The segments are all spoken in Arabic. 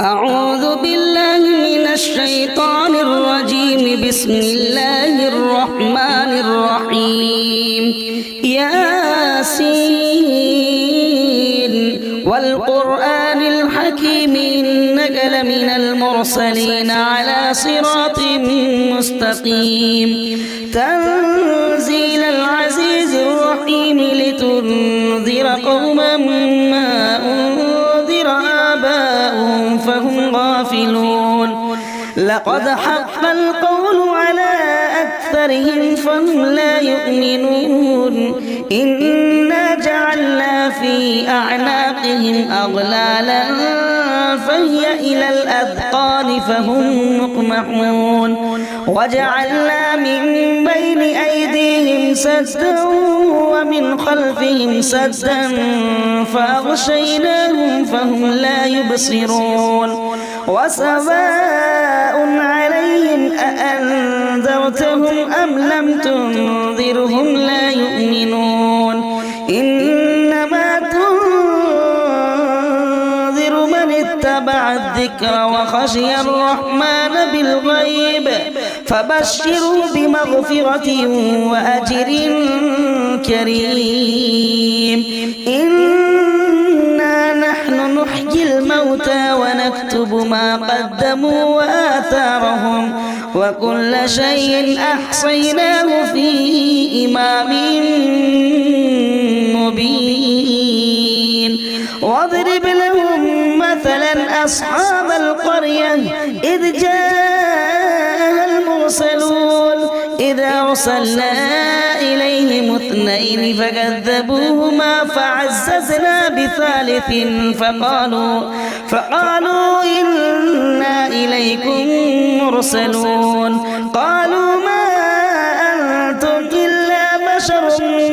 أعوذ بالله من الشيطان الرجيم. بسم الله الرحمن الرحيم. ياسين والقرآن الحكيم إنك لمن المرسلين على صراط مستقيم. تنزيل العزيز الرحيم لتنذر قوما ما أنذر آباؤهم فهم غافلون. لقد حق القول على أكثرهم فهم لا يؤمنون. إنا جعلنا في أعناقهم أغلالا فهي إلى الأذقان فهم مقمحون. وجعلنا من بين أيديهم سدا ومن خلفهم سدا فأغشيناهم فهم لا يبصرون. وسواء عليهم أأنذرتهم أم لم تنذرهم لا يؤمنون. إنما تنذر من اتبع الذكر وخشي الرحمن بالغيب فبشروا بمغفرة وأجر كريم. إنا نحن نحيي الموتى ونكتب ما قدموا وآثارهم وكل شيء أحصيناه في إمام مبين. واضرب لهم مثلا أصحاب القرية إذ جاءها المرسلون إذ أرسلنا إليهم اثنين فكذبوهما فعززنا بثالث فقالوا إنا إليكم مرسلون. قالوا ما أنتم إلا بشر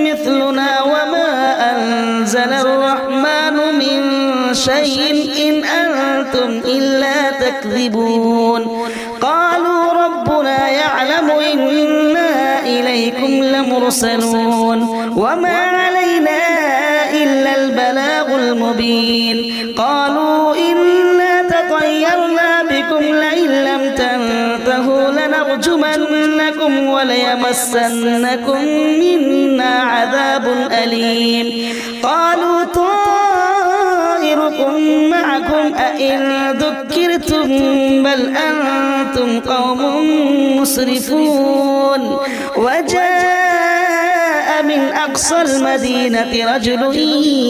مثلنا وما أنزل الرحمن من شيء إن أنتم إلا تكذبون. قالوا ربنا يعلم إنا إليكم لمرسلون وما علينا إلا البلاغ المبين. قالوا إنا تطيرنا بكم لئن لم تنتهوا لنرجمنكم وليمسنكم منا عذاب أليم. قالوا طائركم معكم أئن ذكرتم بل أنتم قوم مسرفون. وجاء من أقصى المدينة رجل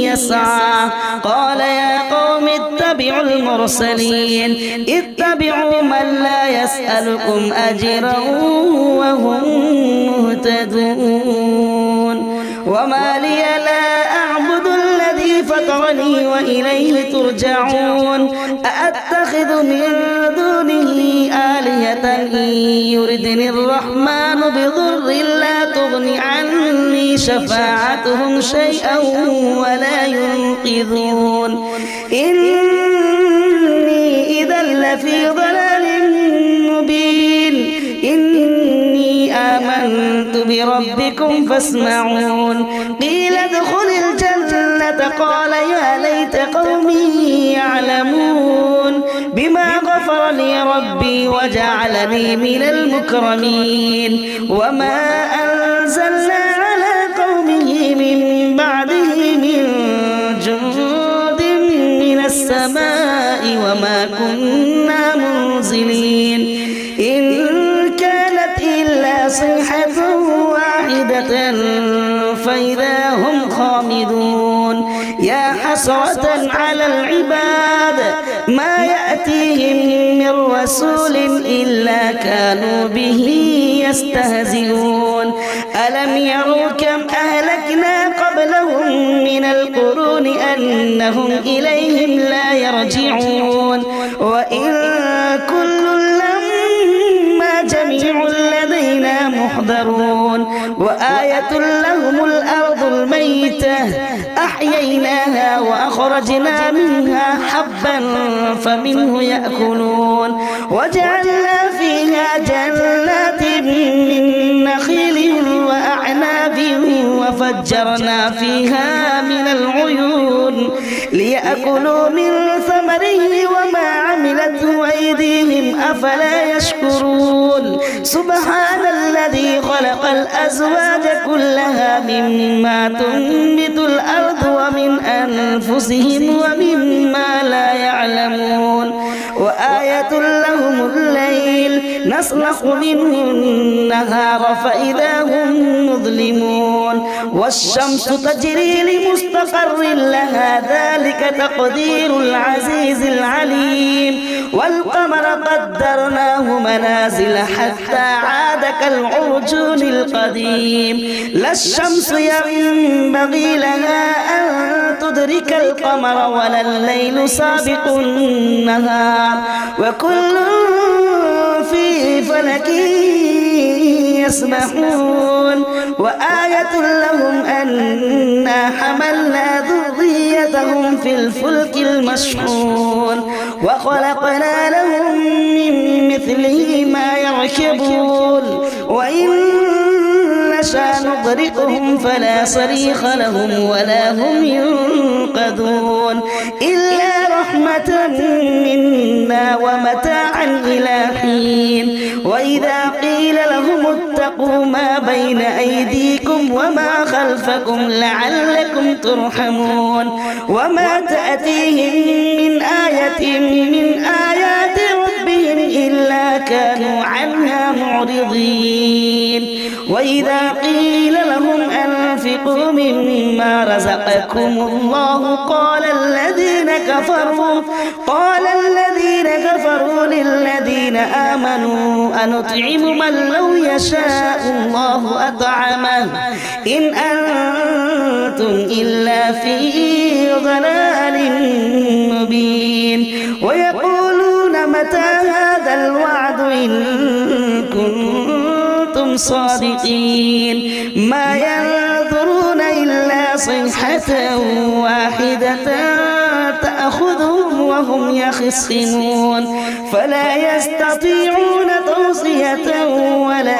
يسعى قال يا قوم اتبعوا المرسلين اتبعوا من لا يسألكم أجرا وهم مهتدون. وما لي لا أعبد الذي فطرني وإليه ترجعون. أأتخذ من دونه آلهة إن يردني الرحمن بضر لا تغن عني شفاعتهم شيئا ولا ينقذون. إني إذا لفي ضلال مبين. إني آمنت بربكم فاسمعون. قيل ادخل الجنة قال يا ليت قومي يعلمون بما غفر لي ربي وجعلني من المكرمين. وما أنزلنا على قومه من بعده من جند من السماء وما كنا منزلين. إن كانت إلا صيحة واحدة فإذا هم خامدون. يا حسرة على العباد ما يأتيهم من رسول إلا كانوا به يستهزئون. ألم يروا كم أهلكنا قبلهم من القرون أنهم إليهم لا يرجعون. وإن كل لما جميع لدينا محضرون. وآية لهم الأرض الميتة أحييناها وأخرجنا منها حبا فمنه يأكلون. وجعلنا فيها جنات من نخيل وأعناب وفجرنا فيها من العيون ليأكلوا من ثمره وما عمل أفلا يشكرون سبحان الذي خلق الأزواج كلها مما تنبت الأرض ومن أنفسهم ومما لا يعلمون وآية لهم الليل نسلخ منه النهار فإذا هم مظلمون والشمس تجري لمستقر لها ذلك تقدير العزيز العليم والقمر قدرناه منازل حتى عاد كالعرجون القديم لا الشمس ينبغي لها أن تدرك القمر ولا الليل سابق النهار وكل في فلك يسبحون وآية لهم أنا حملنا ذريتهم في الفلك المشحون وخلقنا لهم من مثله ما يركبون وإن نشاء نغرقهم فلا صريخ لهم ولا هم ينقذون إلا رحمة منا ومتاعا إلى حين وإذا قيل لهم اتقوا ما بين أيديكم وما خلفكم لعلكم ترحمون وما تأتيهم من آية من آيات ربهم إلا كانوا عنها معرضين وإذا قيل لهم أنفقوا مما رزقكم الله قال الذين كفروا للذين آمنوا أنطعم من لو يشاء الله أطعمه إن أنتم إلا في ضلال مبين ويقولون متى هذا الوعد إن كنتم صادقين ما ينظرون إلا صيحة واحدة تأخذهم وهم يخصمون فلا يستطيعون توصية ولا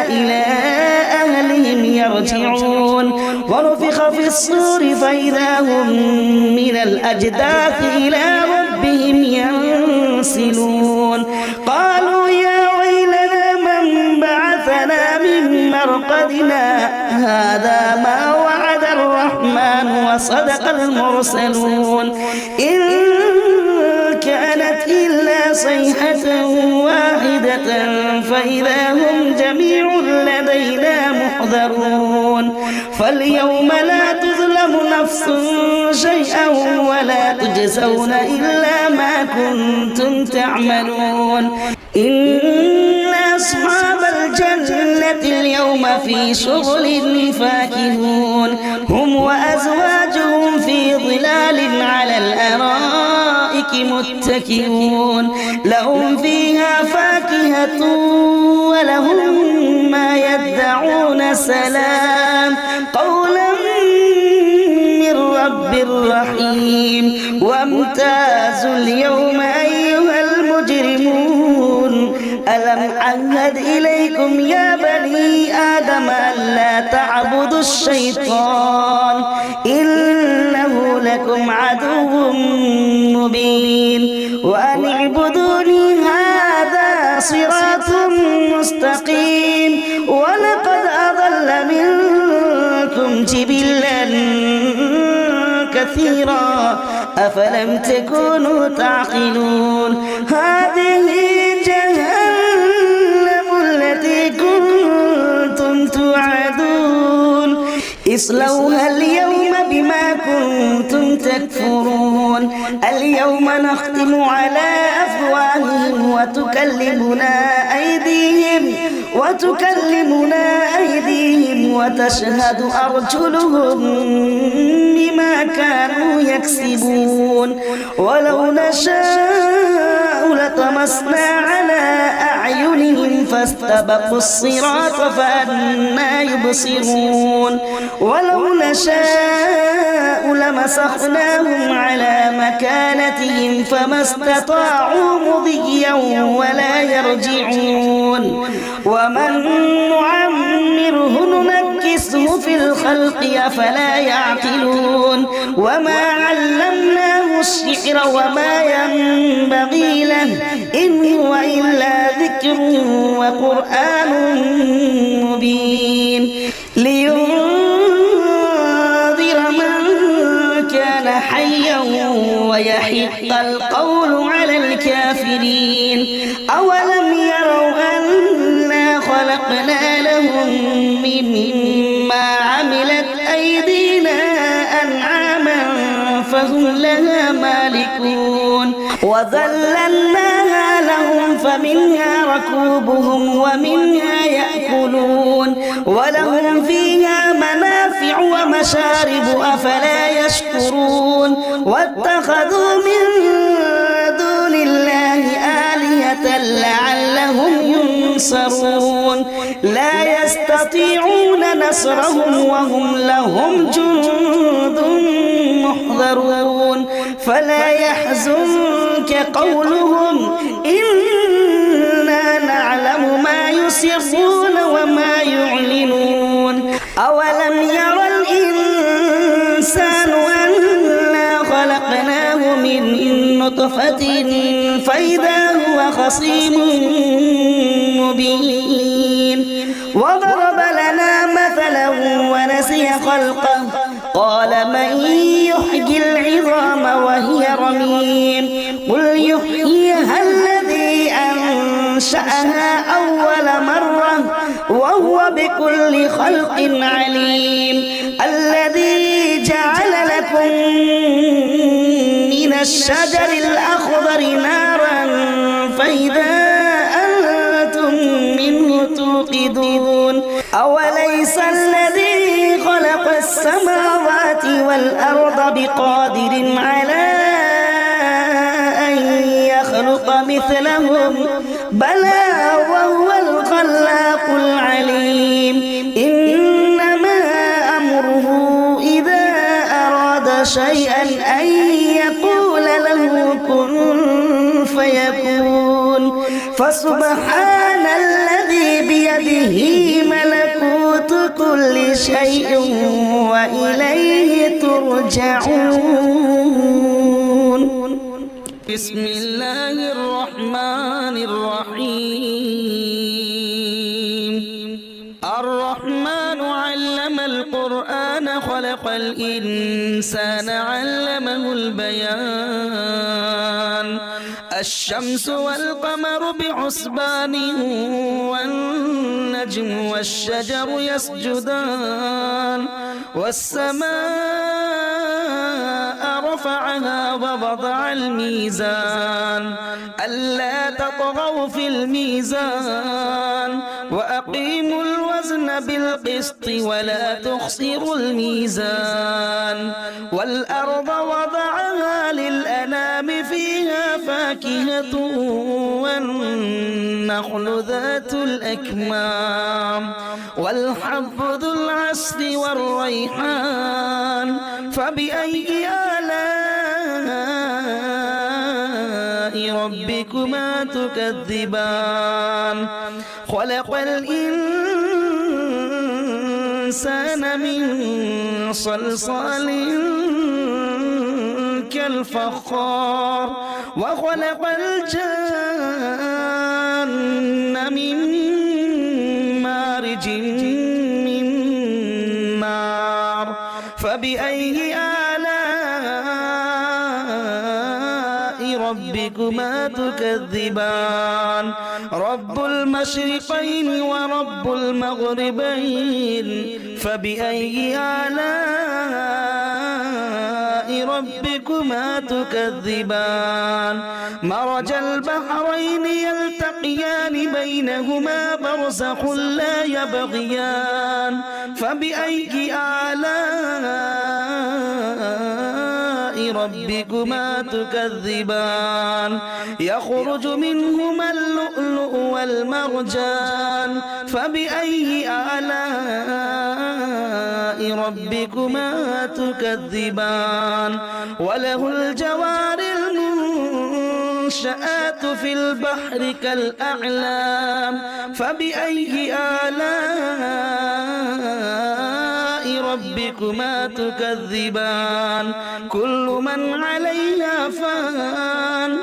إلى أهلهم يرجعون ونفخ في الصور فإذا هم من الأجداث إلى ربهم ينسلون قالوا يا ويلنا من بعثنا من مرقدنا هذا ما وعد الرحمن وصدق المرسلون إن كانت إلا صيحة واحدة فإذا هم جميع لدينا محضرون فاليوم لا تظلم نفس شيئا ولا تجزون إلا ما كنتم تعملون إن أصحاب الجنة اليوم في شغل فاكهون هم وأزواجهم في ظلال على الأرائك متكئون لهم فيها فاكهة ولهم ما يدعون سلام قولا من رب رحيم وامتازوا اليوم أيها المجرمون ألم أعهد إليكم يا بني آدم ألا تعبدوا الشيطان إنه لكم عدو مبين وأن اعبدوني هذا صراط مستقيم ولقد أضل منكم جبلا كثيرا أفلم تكونوا تعقلون هذه جهنم التي كنتم توعدون اصلوها اليوم بما كنتم تكفرون اليوم نختم على أفواههم وتكلمنا أيديهم وتشهد أرجلهم بما كانوا يكسبون ولو نشاء لطمسنا على أعينهم فاستبقوا الصراط فأنى يبصرون ولو نشاء لمسخناهم على مكانتهم فما استطاعوا مضيا ولا يرجعون ومن نعمره ننكسه في الخلق أفلا يعقلون وما علمناه الشعر وما ينبغي له إن هو إلا ذكر وقرآن مبين لينذر من كان حيا ويحق القول على الكافرين أولم يروا أنا خلقنا لهم مما عملت أيدينا أنعاما فهم لها مالكون وذللناها لهم فمنها ركوبهم ومنها يأكلون ولهم فيها منافع ومشارب أفلا يشكرون واتخذوا من دون الله آلهة لعلهم ينصرون لا يستطيعون نصرهم وهم لهم جند محضرون فلا يحزنك قولهم إنا نعلم ما يسرون وما يعلنون أولم يرى الإنسان أنا خلقناه من نطفة فإذا هو خصيم مبين وضرب لنا مثلا ونسي خلقه قال من يحيي العظام وهي رميم قل يحييها الذي أنشأها أول مرة وهو بكل خلق عليم الذي جعل لكم من الشجر الأخضر نارا فإذا أنتم منه توقدون أوليس الذي خلق السماوات والأرض بقادر على أن يخلق مثلهم بلى وهو الخلاق العليم إنما أمره إذا أراد شيئا أن يقول له كن فيكون فسبحان الذي بيده ملكوت كل شيء وإليه ترجعون. بسم الله الرحمن الرحيم. الرحمن علم القرآن خلق الإنسان علمه البيان الشمس والقمر بحسبان والنجم والشجر يسجدان والسماء رفعها ووضع الميزان ألا تطغوا في الميزان وأقيموا الوزن بالقسط ولا تخسروا الميزان والأرض وضعها للأنام فيها فاكهة والنخل ذات الأكمام والحب ذو العصف والريحان فبأي آلاء ربكما تكذبان خلق الإنسان من صلصال كالفخار وخلق الجن من مارج من نار فبأي آلاء ربكما تكذبان رب المشرقين ورب المغربين فبأي آلاء ربكما تكذبان مرج البحرين يلتقيان بينهما برزخ لا يبغيان فبأي آلاء ربكما تكذبان يخرج منهما اللؤلؤ والمرجان فبأي آلاء ربكما تكذبان وله الجوار المنشآت في البحر كالأعلام فبأي آلاء ربكما تكذبان كل من عليها فان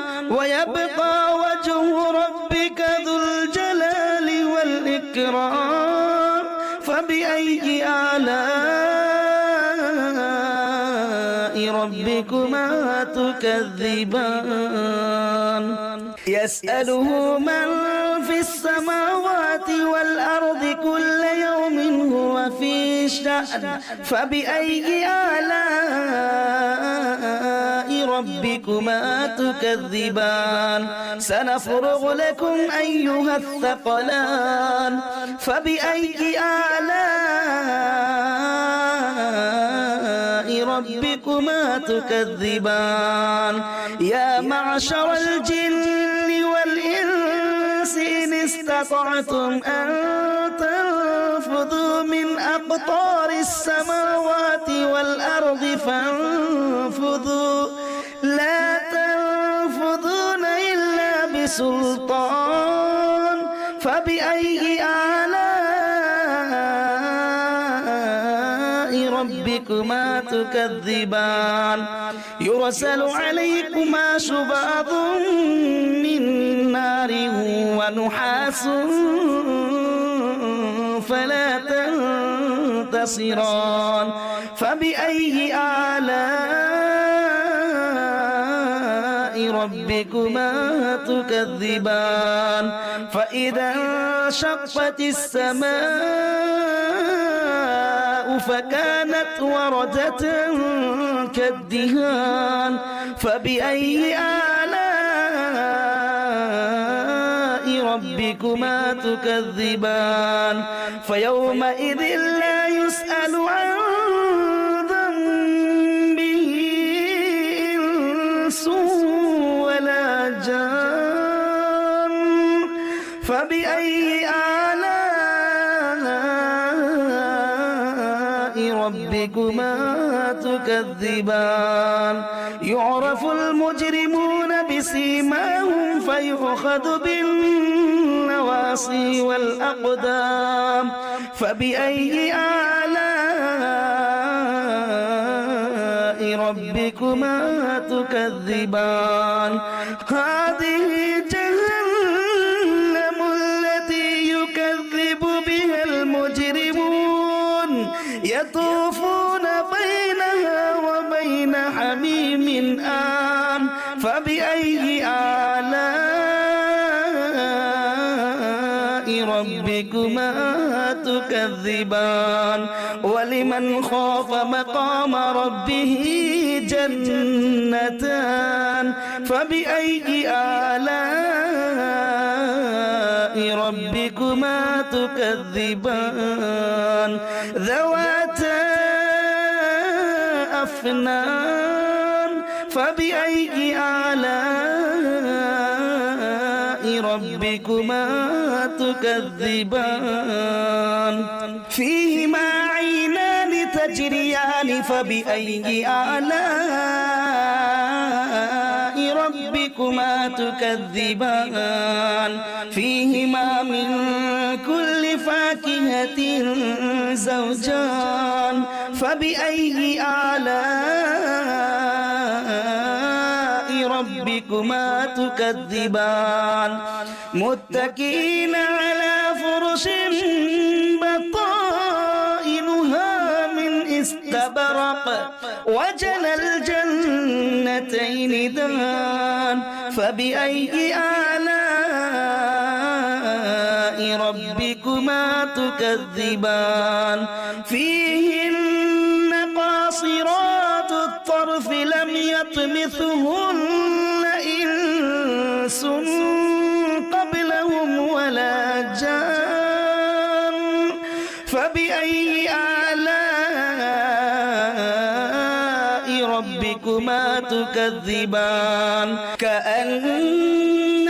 ويبقى وجه ربك ذو الجلال والإكرام فبأي آلاء ربكما تكذبان يسأله من في السماوات والأرض كل يوم هو في شأن فبأي آلاء ربكما تكذبان سنفرغ لكم أيها الثقلان فبأي آلاء ربكما تكذبان يا معشر الجن والإنس إن استطعتم أن تنفذوا من أقطار السماوات والأرض فانفذوا لا تنفذون إلا بسلطان فبأي آلاء ربكما تكذبان يرسل عليكما شواظ من نار ونحاس فلا تنتصران فبأي آلاء ربكما تكذبان فإذا انشقت السماء فكانت وردة كالدهان فبأي آلاء ربكما تكذبان فيومئذ لا يسأل عن ذنبه إنس ولا جان فبأي آلاء ربكما تكذبان يعرف المجرمون بسيماهم فيؤخذ بالنواصي والأقدام فبأي آلاء ربكما تكذبان هذه جهنم التي يكذب بها المجرمون يطوفون بينها وبين حميم آن فبأي آلاء ربكما تكذبان ولمن خاف مقام ربه جنتان فبأي آلاء ربكما تكذبان ذواتا أفنان فبأي آلاء ربكما تكذبان فيهما عينان تجريان فبأي آلاء ربكما تكذبان فيهما من كل فاكهة زوجان فبأي آلاء ربكما تكذبان متكئين على فرش بطائنها من استبرق وجنى الجنتين دان فبأي آلاء ربكما تكذبان فيهن قاصرات الطرف لم يطمثهن إنس قبلهم ولا جان فبأي آلاء ربكما تكذبان كأنهن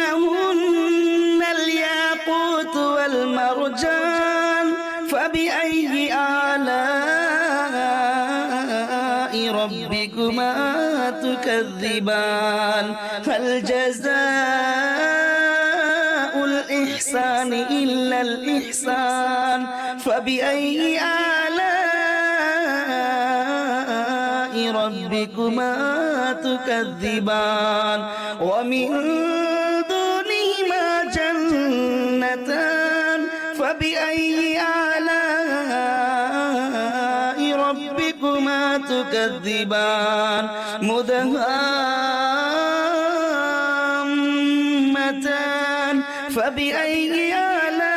الياقوت والمرجان فبأي آلاء ربكما تكذبان هل جزاء الإحسان إلا الإحسان فبأي آلاء ربكما تكذبان ومن فبأي آلاء ربكما تكذبان مدهامتان فبأي آلاء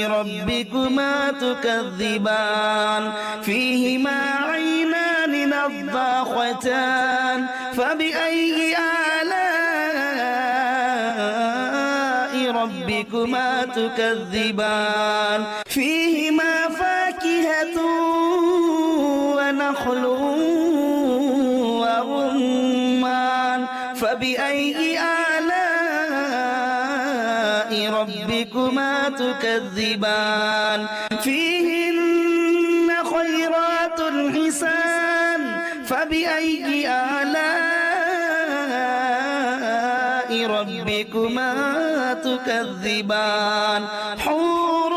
ربكما تكذبان فيهما عينان نضاختان فبأي آلاء ربكما تكذبان فيهما فاكهة ونخل ورمان فبأي آلاء ربكما تكذبان فيهن خيرات حسان فبأي آلاء ربكما تكذبان حور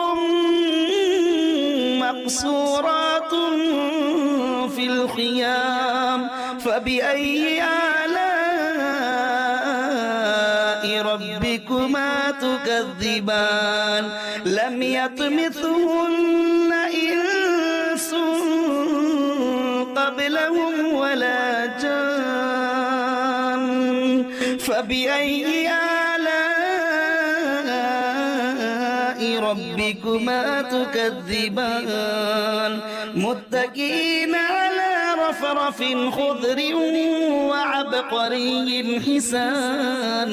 مقصورات في الخيام فبأي آلاء ربكما تكذبان لم يطمثهن إنس قبلهم ولا جان فبأي آلاء ربكما تكذبان متكئين على رفرف خضر وعبقري حسان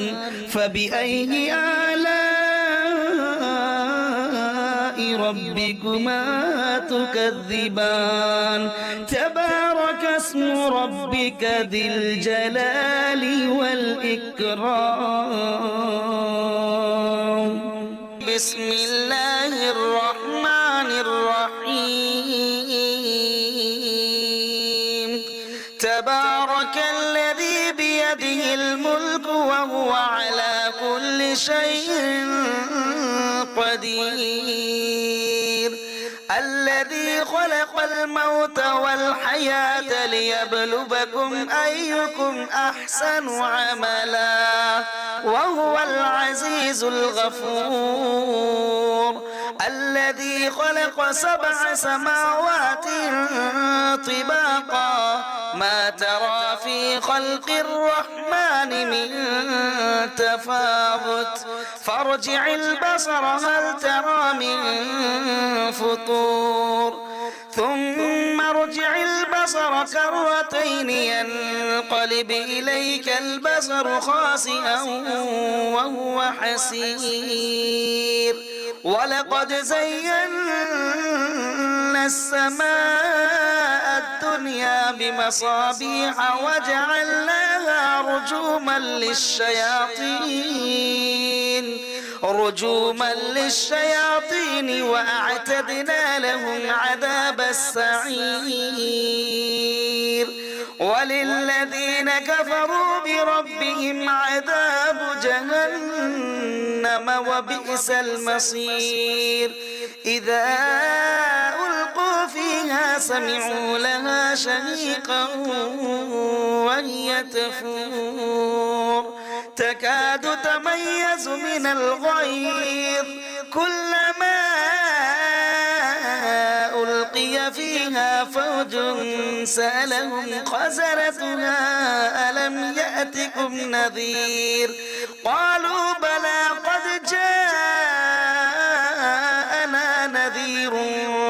فبأي آلاء ربكما تكذبان تبارك اسم ربك ذي الجلال والإكرام بسم الله الرحمن الرحيم تبارك الذي بيده الملك وهو على كل شيء قدير الذي خلق الموت والحياة ليبلوكم أيكم أحسن عملا وهو العزيز الغفور الذي خلق 7 سماوات طباقا ما ترى في خلق الرحمن من تفاوت فارجع البصر هل ترى من فطور ثم ارجع البصر كرتين ينقلب إليك البصر خاسئا وهو حسير ولقد زينا السماء الدنيا بمصابيح وجعلناها رجوما للشياطين وأعتدنا لهم عذاب السعير وللذين كفروا بربهم عذاب جهنم وبئس المصير إذا ألقوا فيها سمعوا لها شهيقا وهي تفور تكاد تميز من الغيظ كلما ألقي فيها فوج سألهم خزنتها ألم يأتكم نذير قالوا بلى قد جاءنا نذير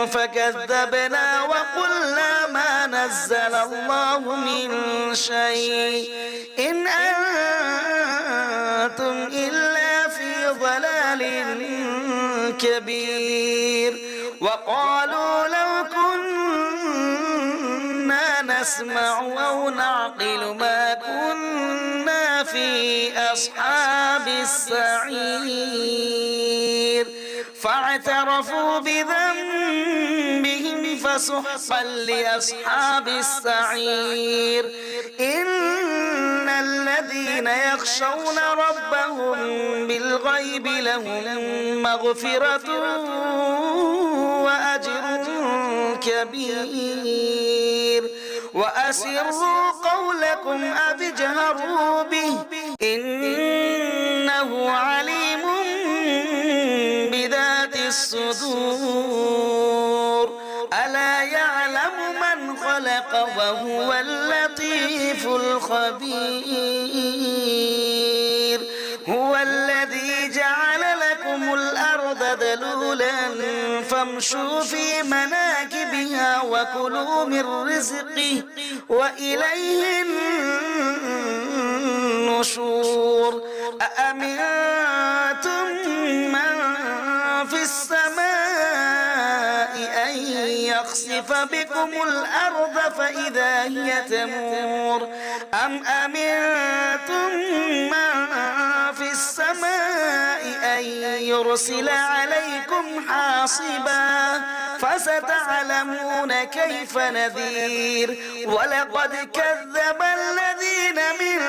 فكذبنا وقلنا ما نزل الله من شيء إن أنتم إلا في ضلال كبير وقالوا لو كنا نسمع أو نعقل ما كنا في أصحاب السعير فاعترفوا بذنبهم فسحقا لأصحاب السعير إن الذين يخشون ربهم بالغيب لهم مغفرة وأجر كبير وأسروا قولكم أو اجهروا به إنه عليم الصدور ألا يعلم من خلق وهو اللطيف الخبير هو الذي جعل لكم الأرض ذلولا فامشوا في مناكبها وكلوا من رزقه وإليه النشور أأمنتم من في السماء أن يخسف بكم الأرض فإذا هي تمور أم أمنتم من في السماء أن يرسل عليكم حاصبا فستعلمون كيف نذير ولقد كذب الذين من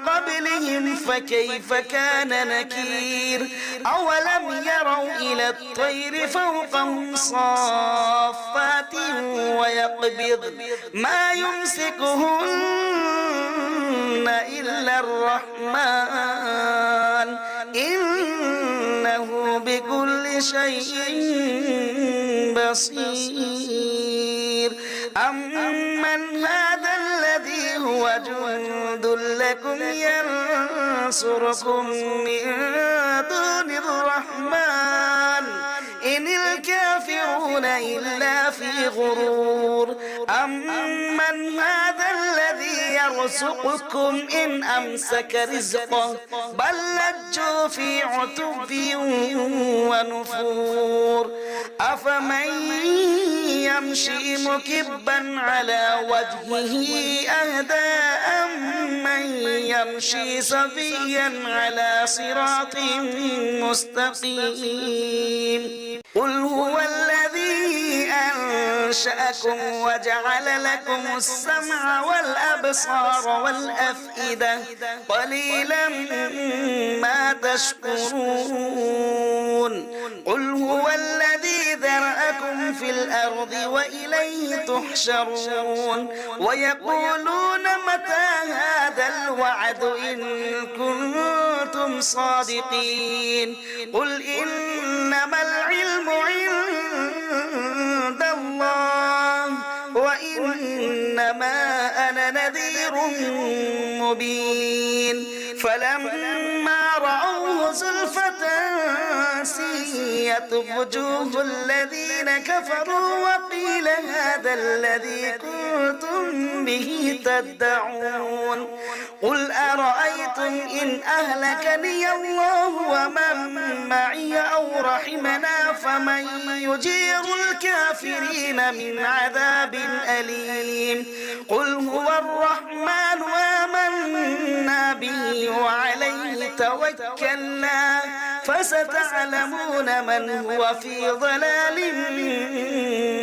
قبلهم فكيف كان نكير أولم يروا إلى الطير فوقهم صافات ويقبض ما يمسكهن إلا الرحمن إنه بكل شيء بصير أمن هذا الذي هو جند لكم ينصركم من دون الرحمن إن الكافرون إلا في غرور أمن هذا الذي يرزقكم إن أمسك رزقه بل لجوا في عتب ونفور أفمن يمشي مكبا على وجهه أهدى أمن يمشي سويا على صراط مستقيم قل هو الذي أنشأكم وجعل لكم السمع والأبصار والأفئدة قليلا ما تشكرون قل هو الذي ذرأكم في الأرض وإليه تحشرون ويقولون متى هذا الوعد إن كنتم صادقين قل إنما العلم عند الله وإنما أنا نذير مبين فلما رأوه زلفة سيئت وجوه الذين كفروا وقيل هذا الذي كنتم به تدعون قل أرأيتم إن أهلكني الله ومن معي أو رحمنا فمن يجير الكافرين من عذاب أليم قل هو الرحمن آمنا به وعليه توكلنا فستعلمون من هو في ضلال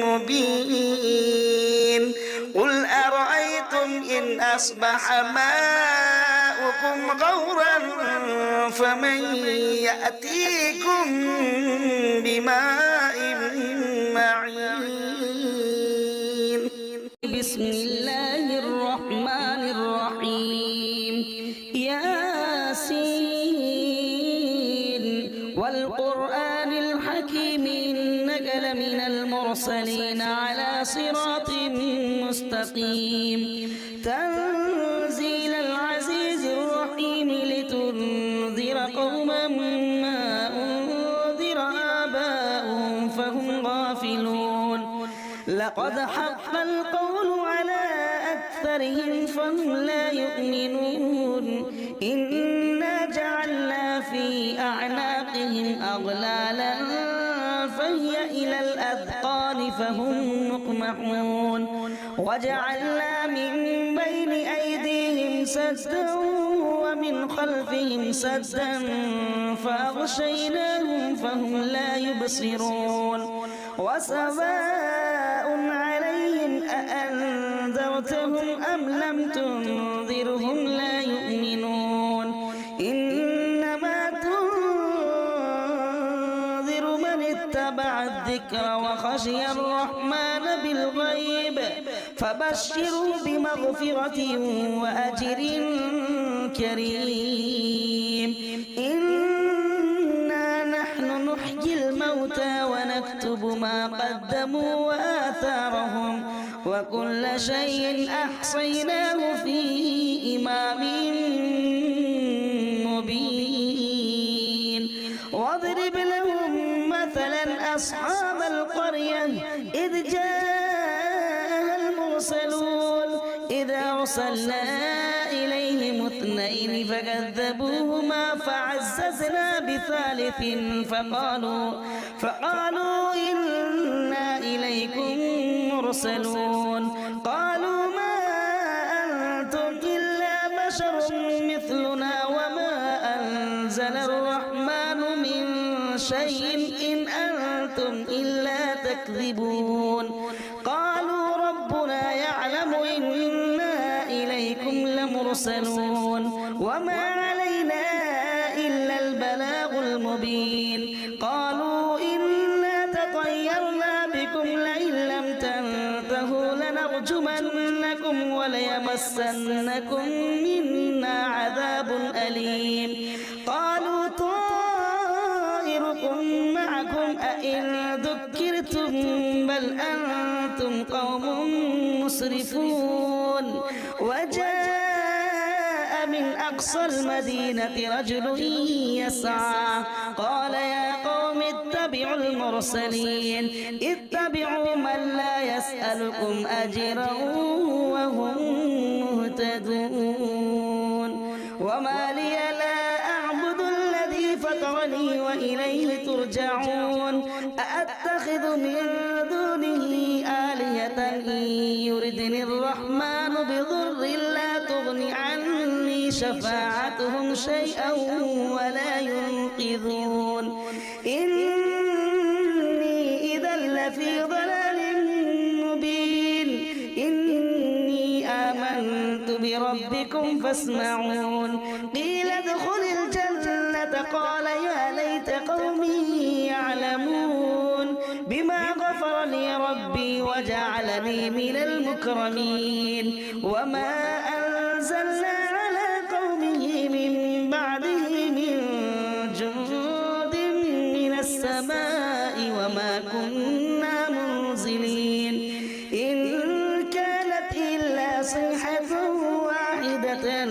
مبين قل أرأيتم إن أصبح ماؤكم غورا فمن يأتيكم بماء معين بسم الله الرحمن الرحيم ياسين والقرآن الحكيم إنك لمن المرسلين على صراط مستقيم تنزيل العزيز الرحيم لتنذر قوما ما أنذر آباؤهم فهم غافلون لقد حق القول على أكثرهم فهم لا يؤمنون إنا جعلنا في أعناقهم أغلالا فهي إلى الأذقان فهم مقمحون وجعلنا من بين أيديهم سدا ومن خلفهم سدا فأغشيناهم فهم لا يبصرون وسواء عليهم أأنذرتهم أم لم تنذرهم لا يؤمنون إنما تنذر من اتبع الذكر وخشي الرحمن بالغيب فبشروا بمغفرة وأجر كريم إنا نحن نحيي قدموا وآثارهم وكل شيء أحصيناه في إمام مبين واضرب لهم مثلا أصحاب القرية إذ جاءها المرسلون إذا أرسلنا إليهم اثنين فكذبوهما فعززنا بثالث فقالوا إنا إليكم مرسلون قالوا ما أنتم إلا بشر مثلنا وما أنزل الرحمن من شيء إن أنتم إلا تكذبون قالوا ربنا يعلم إنا إليكم لمرسلون وما علينا إلا البلاغ المبين قالوا إنا تطيرنا بكم لئن لم تنتهوا لنرجمنكم وليمسنكم منا عذاب أليم قالوا طائركم معكم أئن ذكرتم بل أنتم قوم مسرفون وجاء من أقصى المدينة رجل يسعى قال يا قوم اتبعوا المرسلين اتبعوا من لا يسألكم أجرا وهم مهتدون وما لي لا أعبد الذي فطرني وإليه ترجعون أأتخذ من دونه آلهة إن يردني الرحمن بضر لا تغن عني شفاعتهم شيئا ولا ينقذون إني إذا لفي ضلال مبين إني آمنت بربكم فاسمعون قيل ادخل الجنة قال يا ليت قومي يعلمون بما غفر لي ربي وجعلني من المكرمين وما أنزلنا على قومه من بعده من جند من السماء وما كنا منزلين إن كانت إلا صيحة واحدة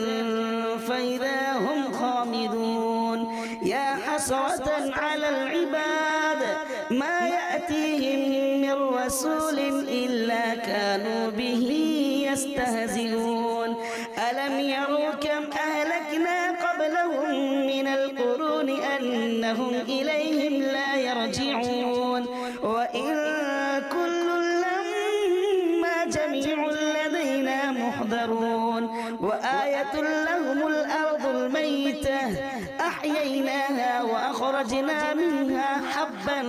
فإذا هم خامدون يا حسرة على العباد ما يأتيهم من رسول إلا كانوا به يستهزئون ألم يروا كم أهلكنا قبلهم من القرون أنهم إليهم لا يرجعون وإن كل لما جميع لدينا محضرون وآية لهم الأرض الميتة أحييناها وأخرجنا منها حبا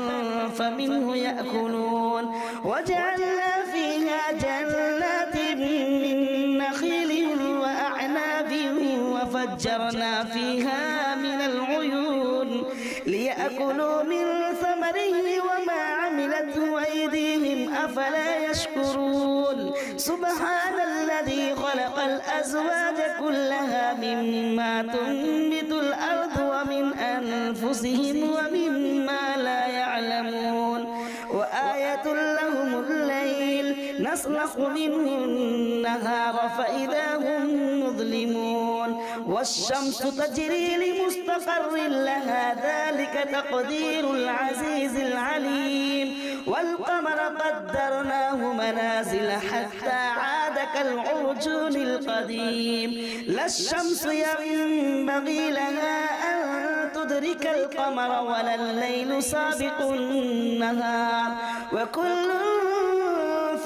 فمنه يأكلون وجعلنا فيها جنات من نخيل وأعناب وفجرنا فيها من العيون ليأكلوا من ثمره وما عملته أيديهم أفلا يشكرون سبحان الذي خلق الأزواج كلها مما تنبت الأرض ومن أنفسهم ومما لا يعلمون وآية لهم الليل نسلخ منه النهار فإذا هم مظلمون والشمس تجري لمستقر لها ذلك تقدير العزيز العليم والقمر قدرناه منازل حتى عاد كالعرجون القديم لا الشمس ينبغي لها أن تدرك القمر ولا الليل سابق النهار وكل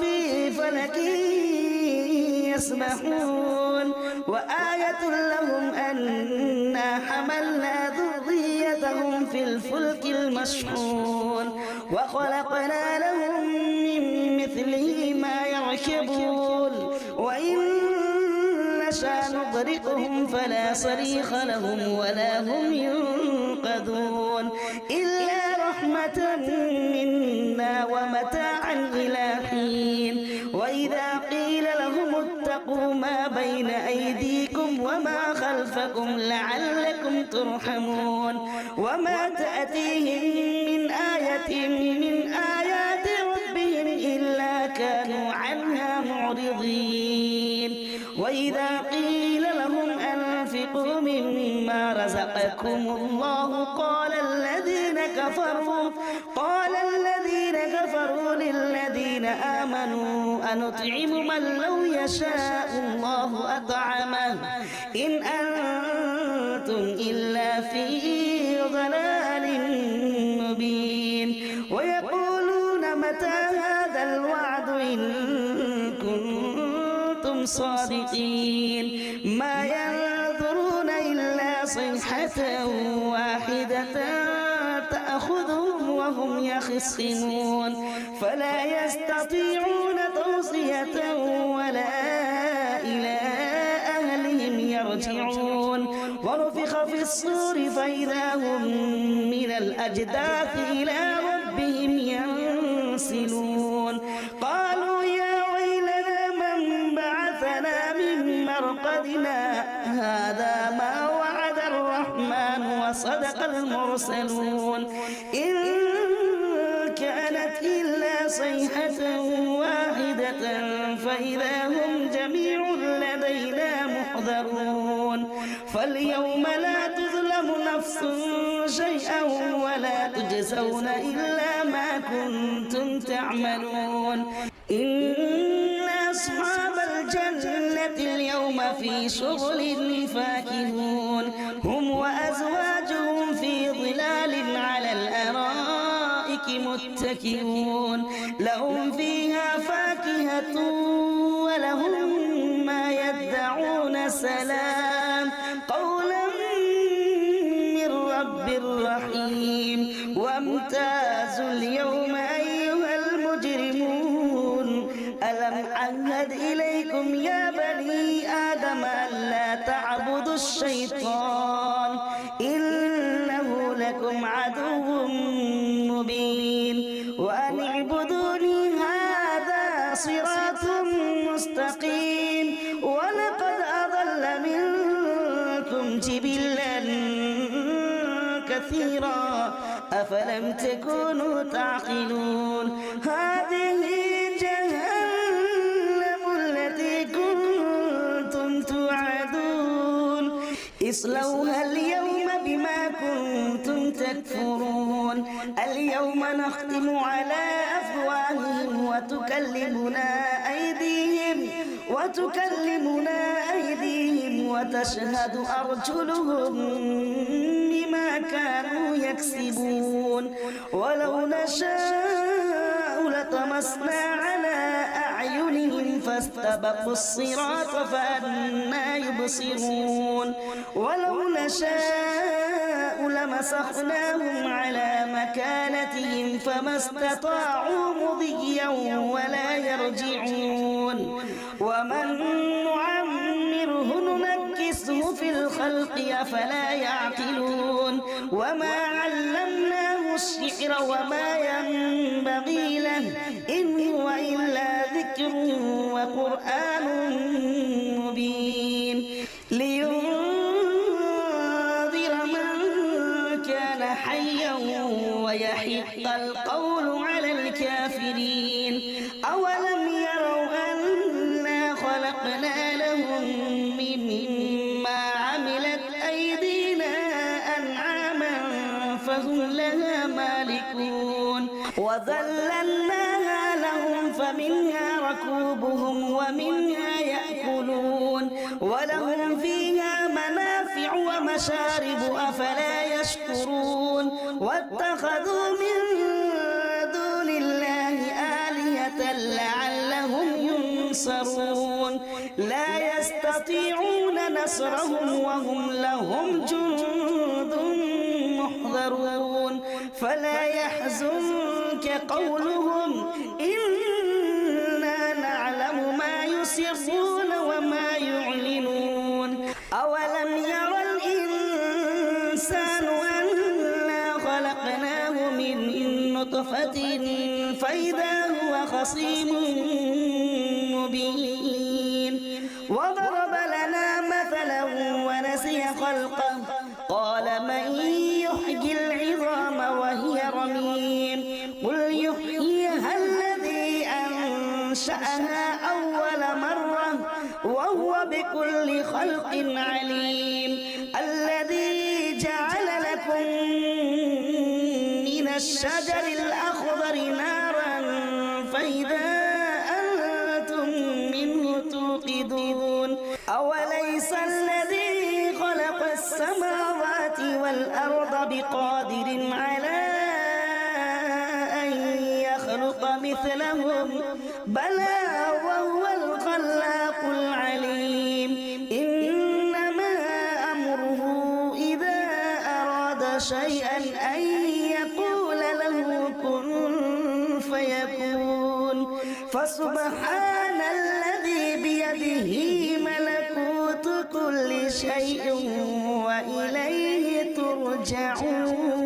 في فلك يسبحون وآية لهم أنا حملنا ذريتهم في الفلك المشحون وخلقنا لهم من مثله ما يركبون وإن نشاء نغرقهم فلا صريخ لهم ولا هم ينقذون إلا رحمة منا ومتاعا إلى حين وإذا قيل لهم اتقوا ما بين أيديكم وما خلفكم لعلكم ترحمون وما تأتيهم من آية من آيات ربهم وإذا قيل لهم أنفقوا مما رزقكم الله قال الذين كفروا للذين آمنوا أنطعم من لو يشاء الله أطعمه إن أنتم إلا في ضلال مبين ويقولون متى هذا الوعد إن كنتم صادقين ما ينظرون إلا صيحة واحدة تأخذهم وهم يخصمون فلا يستطيعون توصية ولا إلى أهلهم يرجعون ونفخ في الصور فإذا هم من الأجداث إلى ربهم ينسلون قالوا يا ويلنا من بعثنا من مرقدنا هذا ما وعد الرحمن وصدق المرسلون إن كانت إلا صيحة واحدة فإذا هم جميع لدينا محضرون فاليوم لا تظلم نفس شيئا ولا تجزون إلا ما كنتم تعملون إن أصحاب الجنة اليوم في شغل فاكهون هم وأزواجهم في ظلال على الأرائك متكئون لهم فيها فاكهة ولهم ما يدعون سلام قولا من رب رحيم وامتازوا اليوم أيها المجرمون ألم أعهد إليكم يا بني آدم ألا تعبدوا الشيطان إنه لكم عدو مبين وأن اعبدوني هذا صراط مستقيم ولقد أضل منكم جبلا كثيرا أفلم تكونوا تعقلون هذه جهنم التي كنتم توعدون اصلوها اليوم بما كنتم تكفرون اليوم نختم على أفواههم وتكلمنا أيديهم وتشهد أرجلهم بما كانوا يكسبون ولو نشاء لطمسنا على أعينهم فاستبقوا الصراط فأنى يبصرون ولو نشاء لمسخناهم على مكانتهم فما استطاعوا مضيا ولا يرجعون ومن نعمره ننكسه في الخلق أفلا يعقلون وما علمناه الشعر وما ينبغي له إن هو إلا ذكر وقرآن مبين لينذر من كان حيا ويحق القول على الكافرين أولم يروا أنا خلقنا لهم مما عملت أيدينا أنعاما فهم لها مالكون وذللناها لهم فمنها ركوبهم ومنها يأكلون ولهم فيها منافع ومشارب أفلا يشكرون واتخذوا من دون الله آلهة لعلهم ينصرون لا يستطيعون نصرهم وهم لهم جند محضرون فلا يحزنك قولهم إنا نعلم ما يسرون وما يعلنون أولم ير الإنسان أنا خلقناه من نطفة فإذا هو خصيم مبين وضرب لنا مثلا ونسي خلقه قال من يحيي العظام وهي رميم قل يحييها الذي أنشأها أول مرة وهو وبكل خلق عليم الذي جعل لكم من الشجر الأخضر نارا فإذا أنتم منه توقدون أوليس الذي خلق السماوات والأرض بقادر على أن يخلق مثلهم بلى وهو الخلاق العليم إنما أمره إذا أراد شيئا أن يقول له كن فيكون فسبحان الذي بيده ملكوت كل شيء وإليه ترجعون